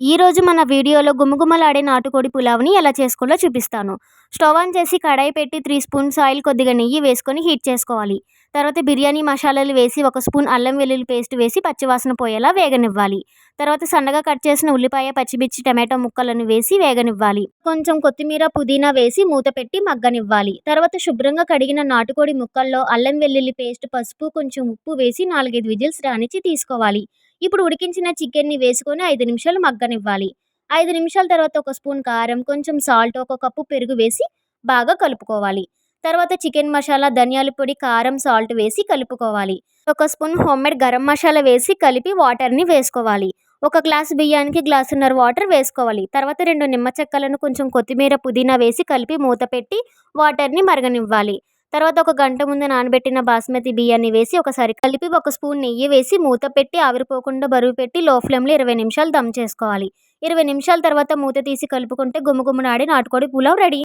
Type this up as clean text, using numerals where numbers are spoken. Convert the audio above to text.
ఈరోజు మన వీడియోలో గుమగుమలాడే నాటుకోడి పులావ్‌ని ఎలా చేసుకోవాలో చూపిస్తాను. స్టవ్ ఆన్ చేసి కడాయి పెట్టి 3 స్పూన్స్ ఆయిల్, కొద్దిగా నెయ్యి వేసుకొని హీట్ చేసుకోవాలి. తర్వాత బిర్యానీ మసాలాలు వేసి 1 స్పూన్ అల్లం వెల్లుల్లి పేస్ట్ వేసి పచ్చివాసన పోయేలా వేగనివ్వాలి. తర్వాత సన్నగా కట్ చేసిన ఉల్లిపాయ, పచ్చిమిర్చి, టమాటో ముక్కలను వేసి వేగనివ్వాలి. కొంచెం కొత్తిమీర, పుదీనా వేసి మూత పెట్టి మగ్గనివ్వాలి. తర్వాత శుభ్రంగా కడిగిన నాటుకోడి ముక్కల్లో అల్లం వెల్లుల్లి పేస్ట్, పసుపు, కొంచెం ఉప్పు వేసి 4, 5 విజిల్స్ రానిచ్చి తీసుకోవాలి. ఇప్పుడు ఉడికించిన చికెన్‌ని వేసుకొని 5 నిమిషాలు మగ్గనివ్వాలి. 5 నిమిషాల తర్వాత 1 స్పూన్ కారం, కొంచెం సాల్ట్, 1 కప్పు పెరుగు వేసి బాగా కలుపుకోవాలి. తర్వాత చికెన్ మసాలా, ధనియాల పొడి, కారం, సాల్ట్ వేసి కలుపుకోవాలి. 1 స్పూన్ హోమ్‌మేడ్ గరం మసాలా వేసి కలిపి వాటర్‌ని వేసుకోవాలి. 1 గ్లాసు బియ్యానికి గ్లాసున్నర వాటర్ వేసుకోవాలి. తర్వాత 2 నిమ్మ చెక్కలను, కొంచెం కొత్తిమీర, పుదీనా వేసి కలిపి మూత పెట్టి వాటర్‌ని మరగనివ్వాలి. తర్వాత 1 గంట ముందు నానబెట్టిన బాస్మతి బియ్యాన్ని వేసి ఒకసారి కలిపి 1 స్పూన్ నెయ్యి వేసి మూత పెట్టి ఆవిరిపోకుండా బరువు పెట్టి లో ఫ్లేమ్‌లో 20 నిమిషాలు దమ్ చేసుకోవాలి. 20 నిమిషాల తర్వాత మూత తీసి కలుపుకుంటే గుమగుమలాడే నాటుకోడి పులావ్ రెడీ.